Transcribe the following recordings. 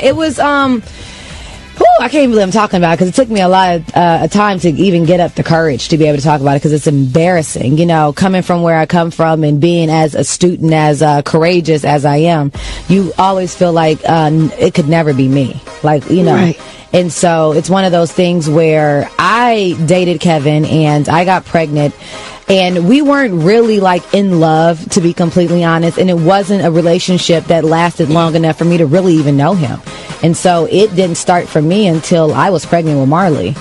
It was I can't believe I'm talking about it because it took me a lot of time to even get up the courage to be able to talk about it because it's embarrassing, you know, coming from where I come from and being as astute and as courageous as I am. You always feel like it could never be me, like, you know. Right. And so it's one of those things where I dated Kevin and I got pregnant. And we weren't really like in love, to be completely honest. And it wasn't a relationship that lasted long enough for me to really even know him. And so it didn't start for me until I was pregnant with Marley.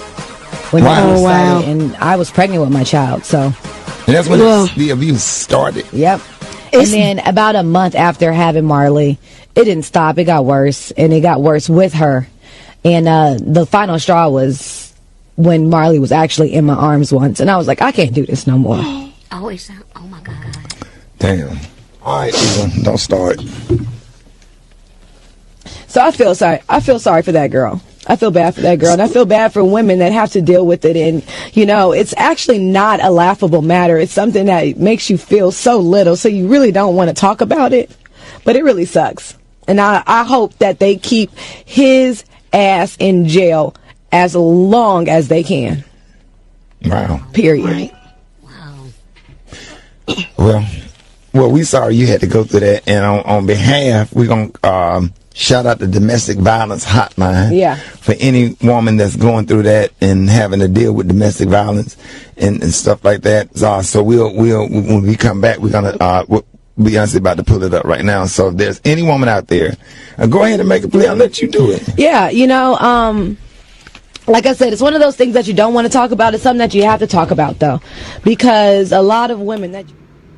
When wow. And I was pregnant with my child. So. And that's when the abuse started. Yep. And then about a month after having Marley, it didn't stop. It got worse. And it got worse with her. And the final straw was when Marley was actually in my arms once, and I was like, I can't do this no more. Always, oh my God. Damn. All right, Eva, don't start. So I feel sorry. I feel sorry for that girl. I feel bad for that girl, and I feel bad for women that have to deal with it. And, you know, it's actually not a laughable matter. It's something that makes you feel so little, so you really don't want to talk about it. But it really sucks. And I hope that they keep his ass in jail as long as they can. Wow. Period. Right. Wow. Well, we sorry you had to go through that. And on behalf, we're going to shout out the domestic violence hotline. Yeah. For any woman that's going through that and having to deal with domestic violence and stuff like that. So we'll when we come back, we're going to Beyonce about to pull it up right now. So if there's any woman out there, go ahead and make a play. I'll let you do it. Yeah, you know, like I said, it's one of those things that you don't want to talk about. It's something that you have to talk about, though, because a lot of women that...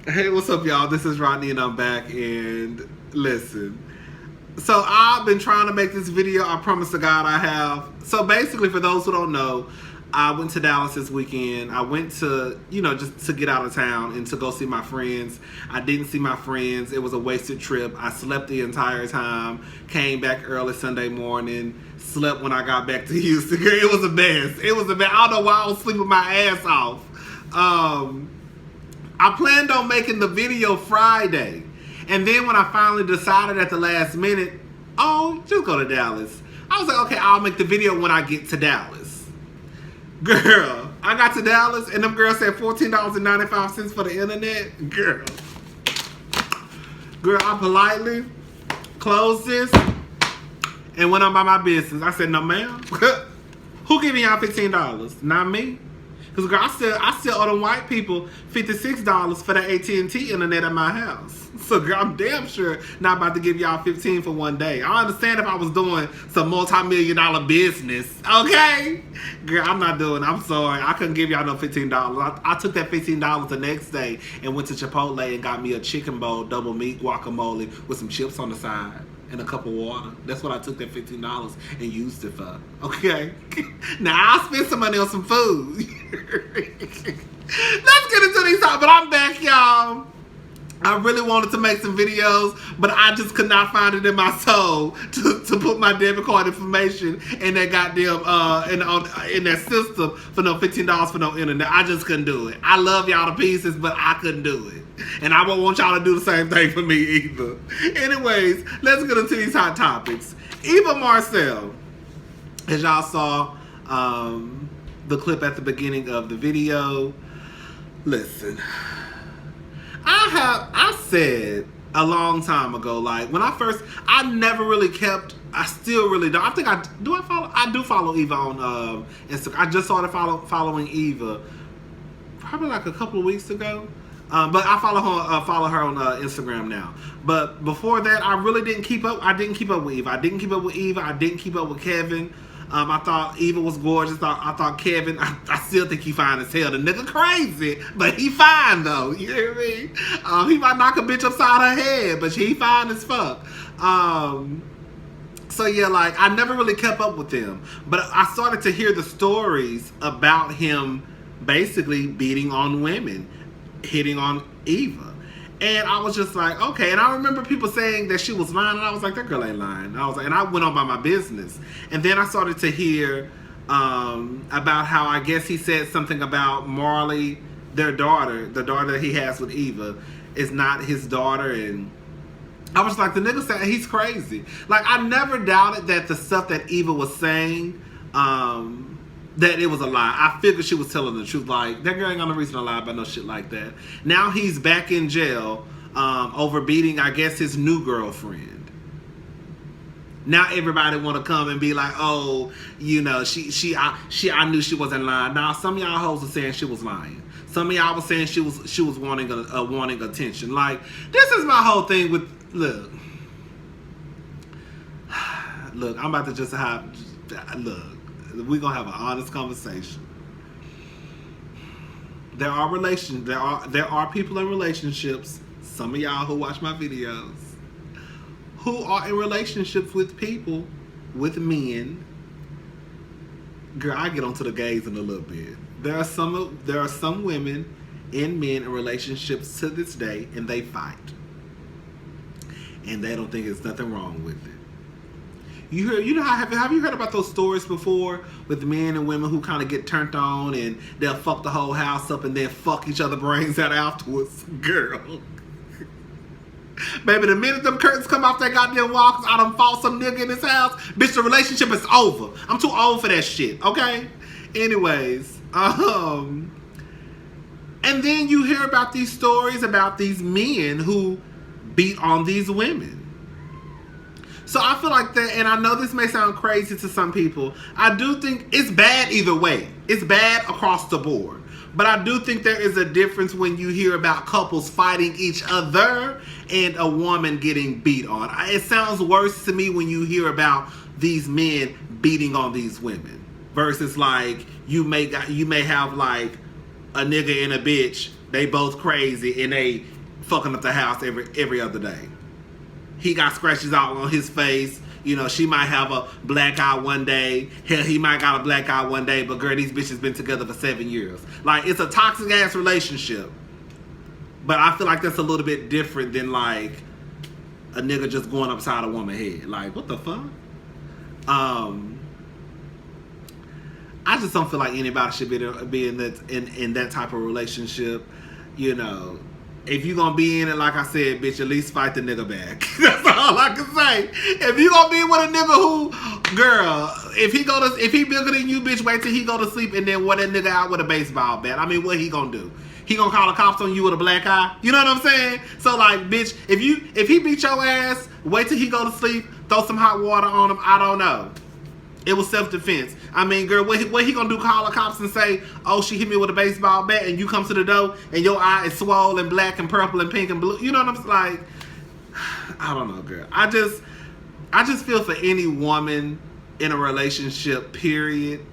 Hey, what's up, y'all? This is Rodney, and I'm back, and listen. So I've been trying to make this video. I promise to God I have. So basically, for those who don't know, I went to Dallas this weekend. I went to, you know, just to get out of town and to go see my friends. I didn't see my friends. It was a wasted trip. I slept the entire time. Came back early Sunday morning. Slept when I got back to Houston. It was a mess. It was a mess. I don't know why I was sleeping my ass off. I planned on making the video Friday. And then when I finally decided at the last minute, just go to Dallas. I was like, okay, I'll make the video when I get to Dallas. Girl, I got to Dallas and them girls said $14.95 for the internet. Girl, I politely closed this and went on by my business. I said, no ma'am. Who giving y'all $15? Not me. Because girl, I still owe them white people $56 for the AT&T internet at my house. So girl, I'm damn sure not about to give y'all $15 for one day. I understand if I was doing some multi-million-dollar business, okay? Girl, I'm not doing it. I'm sorry. I couldn't give y'all no $15. I took that $15 the next day and went to Chipotle and got me a chicken bowl, double meat guacamole with some chips on the side and a cup of water. That's what I took that $15 and used it for, okay? Now, I'll spend some money on some food. Let's get into these topics, but I'm back, y'all. I really wanted to make some videos, but I just could not find it in my soul to put my debit card information in that goddamn in that system for no $15 for no internet. I just couldn't do it. I love y'all to pieces, but I couldn't do it. And I won't want y'all to do the same thing for me either. Anyways, let's get into these hot topics. Eva Marcille, as y'all saw the clip at the beginning of the video. Listen, I said a long time ago, like when I never really kept, I still really don't. I do follow Eva on Instagram. I just started following Eva probably like a couple of weeks ago. But I follow her on Instagram now. But before that, I really didn't keep up. I didn't keep up with Eva. I didn't keep up with Kevin. I thought Eva was gorgeous. I thought Kevin, I still think he fine as hell. The nigga crazy, but he fine though. You hear me? He might knock a bitch upside her head, but he fine as fuck. So yeah, like I never really kept up with him. But I started to hear the stories about him basically beating on women, hitting on Eva. And I was just like, okay. And I remember people saying that she was lying, and I was like, that girl ain't lying. And I went on by my business. And then I started to hear about how I guess he said something about Marley, their daughter, the daughter that he has with Eva, is not his daughter, and I was like, the nigga said he's crazy. Like, I never doubted that the stuff that Eva was saying, that it was a lie. I figured she was telling the truth. Like, that girl ain't got no reason to lie about no shit like that. Now he's back in jail over beating, I guess, his new girlfriend. Now everybody want to come and be like, oh, you know, I knew she wasn't lying. Now some of y'all hoes are saying she was lying. Some of y'all was saying she was wanting attention. Like, this is my whole thing with look. I'm about to just we're gonna have an honest conversation. There are people in relationships. Some of y'all who watch my videos who are in relationships with people, with men. Girl, I get onto the gays in a little bit. There are some women and men in relationships to this day, and they fight, and they don't think there's nothing wrong with it. Have you heard about those stories before with men and women who kind of get turned on and they'll fuck the whole house up and then fuck each other brains out afterwards? Girl. Baby, the minute them curtains come off that goddamn wall because I done fought some nigga in this house, bitch, the relationship is over. I'm too old for that shit, okay? Anyways, and then you hear about these stories about these men who beat on these women. So I feel like that, and I know this may sound crazy to some people, I do think it's bad either way. It's bad across the board. But I do think there is a difference when you hear about couples fighting each other and a woman getting beat on. It sounds worse to me when you hear about these men beating on these women versus like you may have like a nigga and a bitch, they both crazy and they fucking up the house every other day. He got scratches out on his face. You know, she might have a black eye one day. Hell, he might got a black eye one day. But girl, these bitches been together for 7 years. Like, it's a toxic ass relationship. But I feel like that's a little bit different than like a nigga just going upside a woman's head. Like, what the fuck? I just don't feel like anybody should be in that type of relationship. You know, if you gonna be in it, like I said, bitch, at least fight the nigga back. That's all I can say. If you gonna be with a nigga who, girl, if he bigger than you, bitch, wait till he go to sleep and then wear that nigga out with a baseball bat. I mean, what he gonna do? He gonna call the cops on you with a black eye? You know what I'm saying? So like, bitch, if he beat your ass, wait till he go to sleep, throw some hot water on him. I don't know. It was self-defense. I mean, girl, what he gonna do? Call the cops and say, oh, she hit me with a baseball bat, and you come to the door and your eye is swollen, black and purple and pink and blue. You know what I'm saying? Like, I don't know, girl. I just feel for any woman in a relationship, period.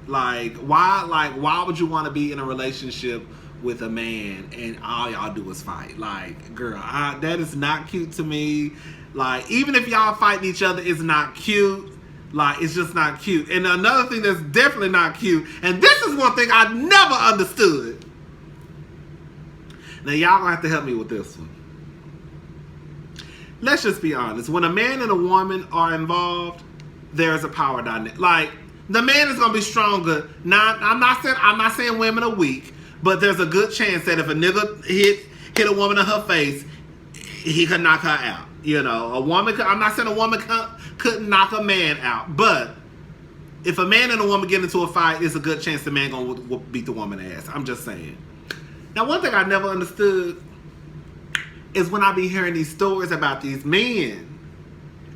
Like, why would you want to be in a relationship with a man and all y'all do is fight? Like, girl, that is not cute to me. Like, even if y'all fighting each other, it's not cute. Like, it's just not cute. And another thing that's definitely not cute, and this is one thing I never understood. Now, y'all gonna have to help me with this one. Let's just be honest. When a man and a woman are involved, there's a power dynamic. Like, the man is gonna be stronger. Now, I'm not saying women are weak, but there's a good chance that if a nigga hit a woman in her face, he could knock her out. You know, I'm not saying a woman couldn't knock a man out, but if a man and a woman get into a fight, it's a good chance the man gonna beat the woman ass. I'm just saying. Now, one thing I never understood is when I be hearing these stories about these men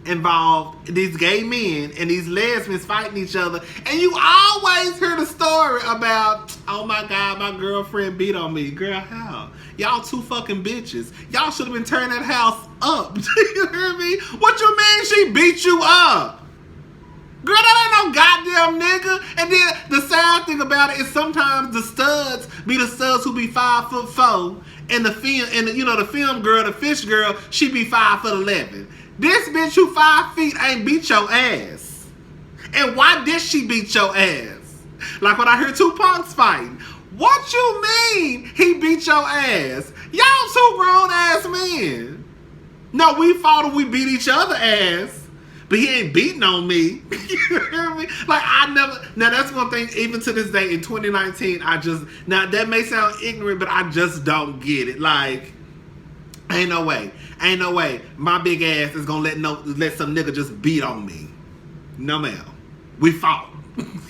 involved, these gay men and these lesbians fighting each other, and you always hear the story about, oh my God, my girlfriend beat on me. Girl, how? Y'all two fucking bitches. Y'all should have been turning that house up. Do you hear me? What you mean she beat you up? Girl, that ain't no goddamn nigga. And then the sad thing about it is sometimes the studs be the studs who be 5'4", and the film girl, the fish girl, she be 5'11". This bitch who 5 feet ain't beat your ass. And why did she beat your ass? Like when I hear two punks fighting. What you mean he beat your ass? Y'all two grown ass men. No, we fought and we beat each other ass. But he ain't beating on me. You hear me? Like, now that's one thing, even to this day in 2019, now that may sound ignorant, but I just don't get it. Like, Ain't no way. Ain't no way. My big ass is gonna let some nigga just beat on me. No ma'am. We fought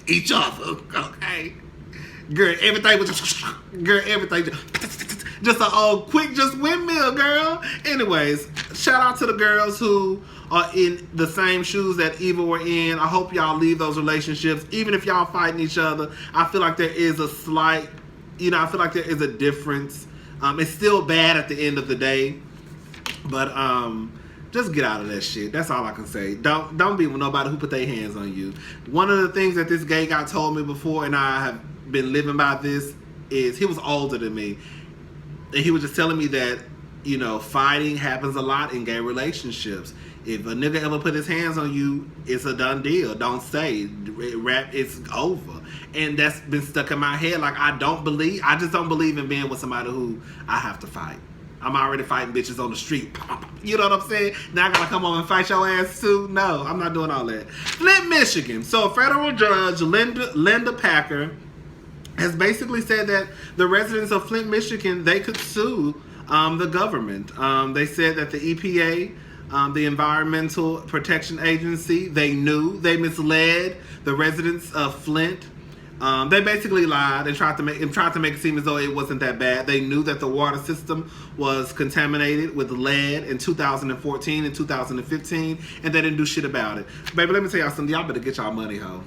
each other. Okay. Girl, everything was just a old quick windmill, girl. Anyways, shout out to the girls who are in the same shoes that Eva were in. I hope y'all leave those relationships. Even if y'all fighting each other, I feel like there is a slight, I feel like there is a difference. It's still bad at the end of the day. But just get out of that shit. That's all I can say. Don't be with nobody who put their hands on you. One of the things that this gay guy told me before, and I have been living by this, is he was older than me. And he was just telling me that, fighting happens a lot in gay relationships. If a nigga ever put his hands on you, it's a done deal. Don't stay. It's over. And that's been stuck in my head. Like, I just don't believe in being with somebody who I have to fight. I'm already fighting bitches on the street. You know what I'm saying? Now I gotta come home and fight your ass too? No, I'm not doing all that. Flint, Michigan. So a federal judge, Linda Packer, has basically said that the residents of Flint, Michigan, they could sue the government. They said that the EPA, the Environmental Protection Agency, they misled the residents of Flint. They basically lied and tried to make it seem as though it wasn't that bad. They knew that the water system was contaminated with lead in 2014 and 2015, and they didn't do shit about it. Baby, let me tell y'all something. Y'all better get y'all money, ho.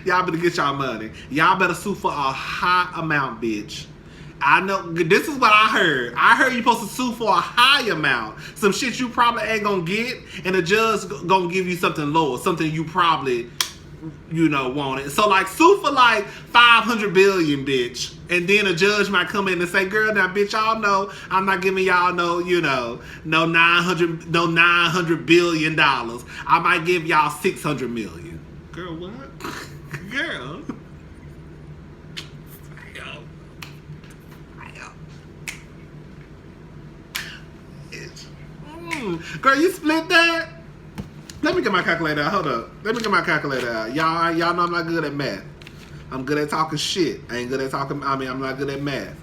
Y'all better get y'all money. Y'all better sue for a high amount, bitch. I know, this is what I heard. I heard you're supposed to sue for a high amount. Some shit you probably ain't gonna get, and the judge gonna give you something lower, something you probably want it. So like sue for like 500 billion, bitch. And then a judge might come in and say, girl, now bitch, y'all know I'm not giving y'all no 900 billion dollars. I might give y'all 600 million. Girl, what? Girl. Girl, you split that? Let me get my calculator out. Hold up. Let me get my calculator out. Y'all know I'm not good at math. I'm good at talking shit. I'm not good at math.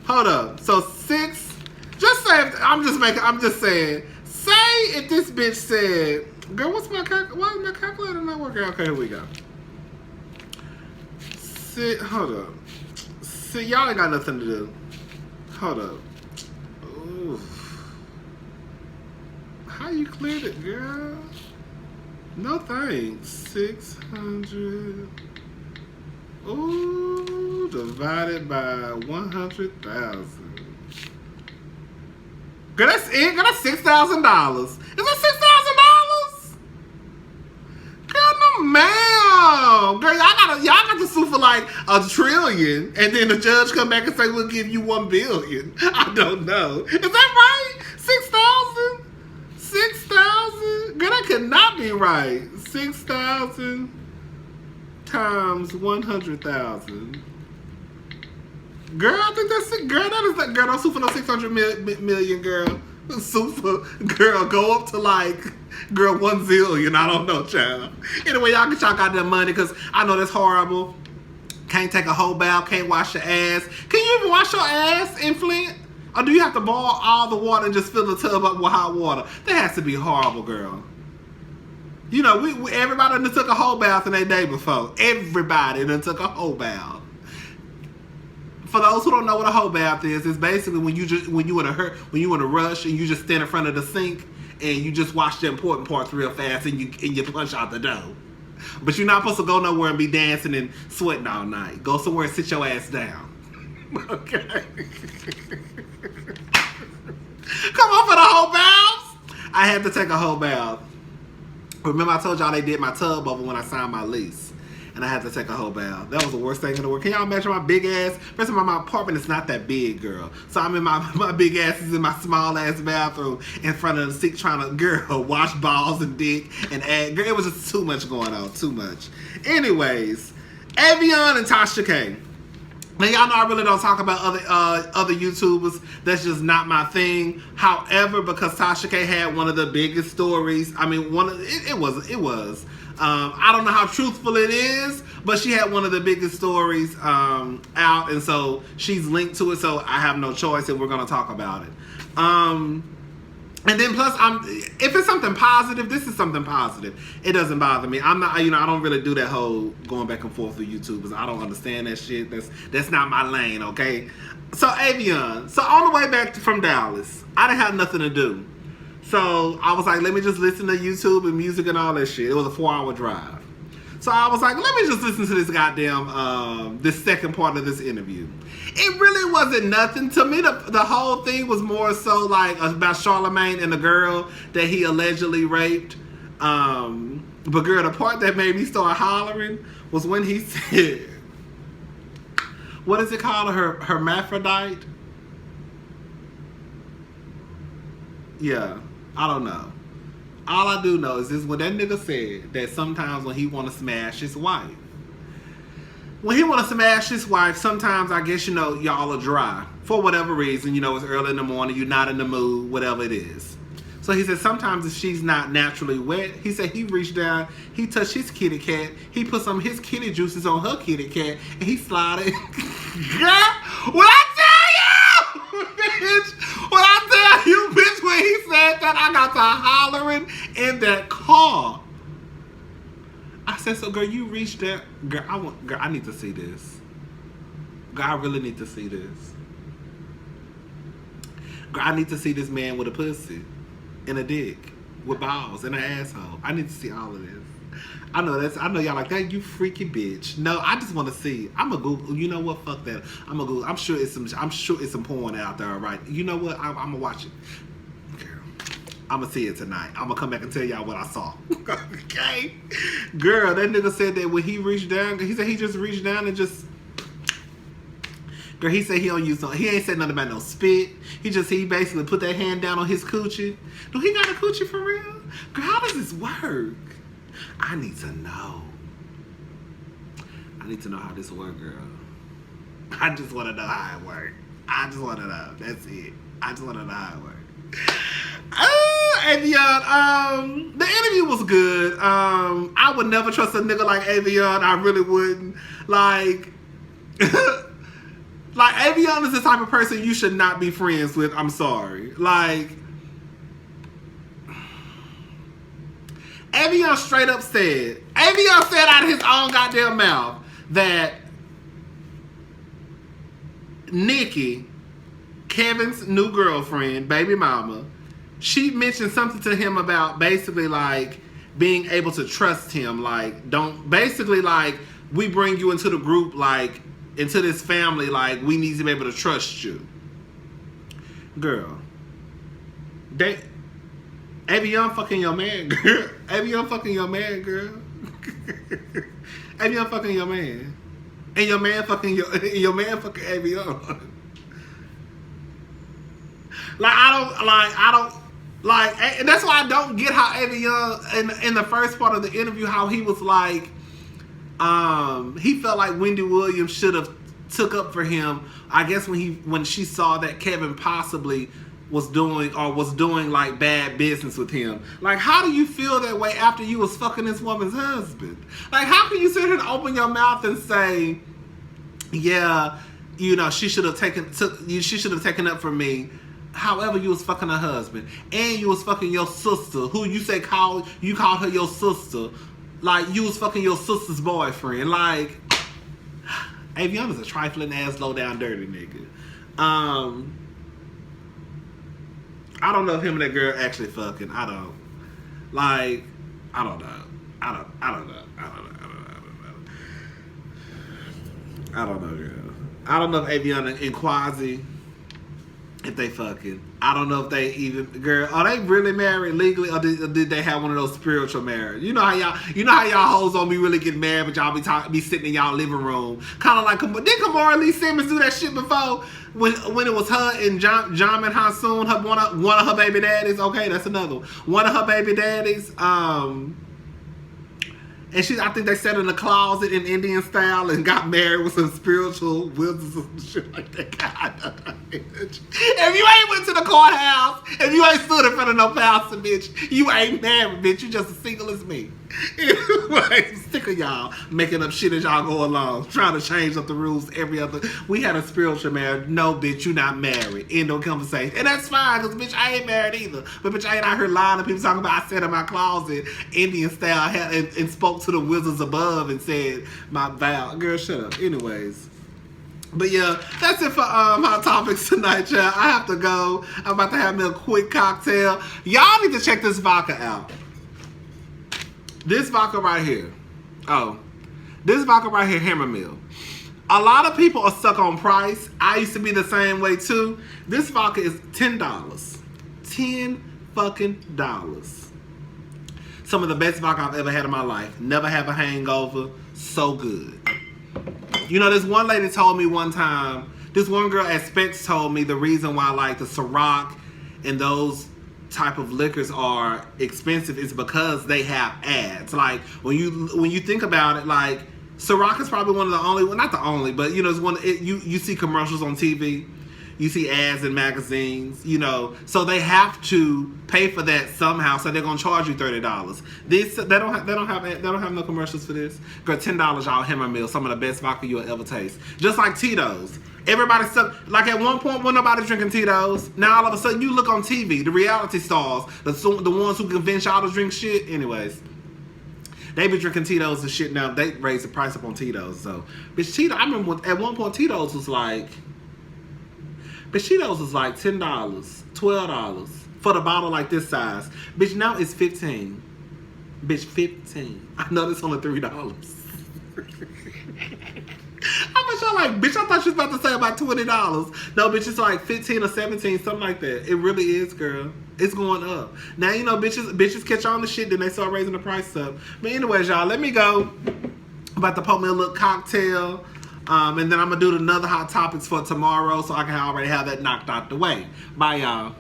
Hold up. So 6, just say, I'm just saying, say if this bitch said, girl, why is my calculator not working? Okay, here we go. Hold up. Y'all ain't got nothing to do. Hold up. Ooh. How you cleared it, girl? No thanks. 600. Ooh, divided by 100,000. Girl, that's it. Girl, that's $6,000. Is that $6,000? Girl, no ma'am. Girl, y'all got to sue for like $1 trillion, and then the judge come back and say we'll give you $1 billion. I don't know. Is that right? 6,000. 6,000? Girl, that could not be right. 6,000 times 100,000. Girl, I think that's it. Girl, girl, don't sue for no 600 million, girl. Sue for, girl, go up to like, girl, 1 zillion. I don't know, child. Anyway, y'all get y'all goddamn money, because I know that's horrible. Can't take a whole bath, can't wash your ass. Can you even wash your ass in Flint? Or do you have to boil all the water and just fill the tub up with hot water? That has to be horrible, girl. Everybody done took a whole bath in their day before. Everybody done took a whole bath. For those who don't know what a whole bath is, it's basically when you in a rush and you just stand in front of the sink and you just wash the important parts real fast and you punch out the dough. But you're not supposed to go nowhere and be dancing and sweating all night. Go somewhere and sit your ass down. Okay. Come on for the whole bath. I had to take a whole bath. Remember I told y'all they did my tub over when I signed my lease. And I had to take a whole bath. That was the worst thing in the world. Can y'all imagine my big ass? First of all, my apartment is not that big, girl. So I'm in my big ass is in my small ass bathroom in front of the sink trying to, girl, wash balls and dick and add. Girl, it was just too much going on. Too much. Anyways, Aveon and Tasha K. Now y'all know I really don't talk about other YouTubers. That's just not my thing. However, because Tasha K had one of the biggest stories, I mean, it was. I don't know how truthful it is, but she had one of the biggest stories out, and so she's linked to it. So I have no choice, and we're gonna talk about it. And then plus, if it's something positive, this is something positive. It doesn't bother me. I'm not, I don't really do that whole going back and forth with YouTubers. I don't understand that shit. That's not my lane, okay? So Aveon. So on the way back from Dallas, I didn't have nothing to do. So I was like, let me just listen to YouTube and music and all that shit. It was a 4-hour drive. So I was like, let me just listen to this goddamn, this second part of this interview. It really wasn't nothing. To me, the whole thing was more so like about Charlemagne and the girl that he allegedly raped. But girl, the part that made me start hollering was when he said, what is it called? Hermaphrodite? Yeah, I don't know. All I do know is this: when that nigga said that sometimes when he want to smash his wife, sometimes I guess y'all are dry for whatever reason. It's early in the morning, you're not in the mood, whatever it is. So he said sometimes if she's not naturally wet, he said he reached down, he touched his kitty cat, he put some of his kitty juices on her kitty cat, and he slided. Girl, when I tell you, bitch, when he said that, I got to hollering in that car. I said, so girl, you reached there. Girl, I need to see this. Girl, I really need to see this. Girl, I need to see this man with a pussy and a dick with balls and an asshole. I need to see all of this. I know y'all like that, you freaky bitch. No, I just want to see. I'm a Google. You know what? Fuck that. I'm a Google. I'm sure it's some porn out there, right? You know what? I'm gonna watch it. Girl, I'm gonna see it tonight. I'm gonna come back and tell y'all what I saw. Okay, girl, that nigga said that when he reached down, he said he just reached down and just. Girl, he said he don't use no. He ain't said nothing about no spit. He basically put that hand down on his coochie. No, he got a coochie for real. Girl, how does this work? I need to know. I need to know how this works, girl. I just want to know how it works. I just want to know. That's it. I just want to know how it works. Aveon, the interview was good. I would never trust a nigga like Aveon. I really wouldn't. Like Aveon is the type of person you should not be friends with. I'm sorry. Aveon straight up said out of his own goddamn mouth that Nikki, Kevin's new girlfriend, baby mama, she mentioned something to him about basically like being able to trust him. Like, we bring you into the group, like into this family, like we need to be able to trust you. Girl, Aveon fucking your man, girl. Aveon fucking your man, girl. Aveon fucking your man. And your man fucking Aveon. And that's why I don't get how Aveon in the first part of the interview, how he was like, he felt like Wendy Williams should have took up for him. I guess when she saw that Kevin possibly was doing like bad business with him. Like, how do you feel that way after you was fucking this woman's husband? Like, how can you sit here and open your mouth and say, yeah, she should have taken up for me. However, you was fucking her husband, and you was fucking your sister, who you called her your sister. Like, you was fucking your sister's boyfriend. Like, Aveon is a trifling ass, low down, dirty nigga. I don't know if him and that girl actually fucking. I don't know. I don't know, girl. I don't know if Aveon and Quasi, if they fucking. I don't know if they even, girl, are they really married legally, or did they have one of those spiritual marriages? You know how y'all hoes don't be really getting married, but y'all be sitting in y'all living room, kind of like. Did Kamara Lee Simmons do that shit before? When it was her and John and Hansoon, one of her baby daddies. Okay, that's another one. One of her baby daddies. And I think they sat in the closet in Indian style and got married with some spiritual wizards and shit like that. God, if you ain't went to the courthouse, if you ain't stood in front of no pastor, bitch, you ain't married, bitch. You just as single as me. Anyway, sick of y'all making up shit as y'all go along, trying to change up the rules every other. We had a spiritual marriage. No, bitch, you not married. End of conversation. And that's fine, because, bitch, I ain't married either. But, bitch, I ain't out here lying to people talking about I sat in my closet, Indian style, and spoke to the wizards above and said my vow. Girl, shut up. Anyways. But yeah, that's it for Hot Topics tonight, y'all. I have to go. I'm about to have me a quick cocktail. Y'all need to check this vodka out. This vodka right here. This vodka right here, Hammer Mill. A lot of people are stuck on price. I used to be the same way too. This vodka is $10. $10 fucking dollars. Some of the best vodka I've ever had in my life. Never have a hangover. So good. You know, this one lady told me one time, this one girl at Specs told me the reason why like the Ciroc and those type of liquors are expensive is because they have ads. Like when you think about it, like Ciroc is probably one of the only, well, not the only, but you know, it's one. You see commercials on TV, you see ads in magazines, you know, so they have to pay for that somehow. So they're gonna charge you $30. This they don't have no commercials for this. Girl, $10 y'all Hammer Mill, some of the best vodka you'll ever taste. Just like Tito's. Everybody stuck, like at one point when nobody drinking Tito's, now all of a sudden you look on TV, the reality stars, the ones who convince y'all to drink shit. Anyways, they be drinking Tito's and shit now. They raise the price up on Tito's. So, bitch, Tito's, I remember at one point Tito's was like, bitch, Tito's was like $10, $12 for the bottle like this size. Bitch, now it's $15. Bitch, $15. I know this only $3. How much y'all like? Bitch, I thought she was about to say about $20. No, bitch, it's like 15 or 17, something like that. It really is, girl. It's going up. Now, you know, bitches catch on the shit, then they start raising the price up. But anyways, y'all, let me go. I'm about to pour me a little cocktail. And then I'm going to do another Hot Topics for tomorrow so I can already have that knocked out the way. Bye, y'all.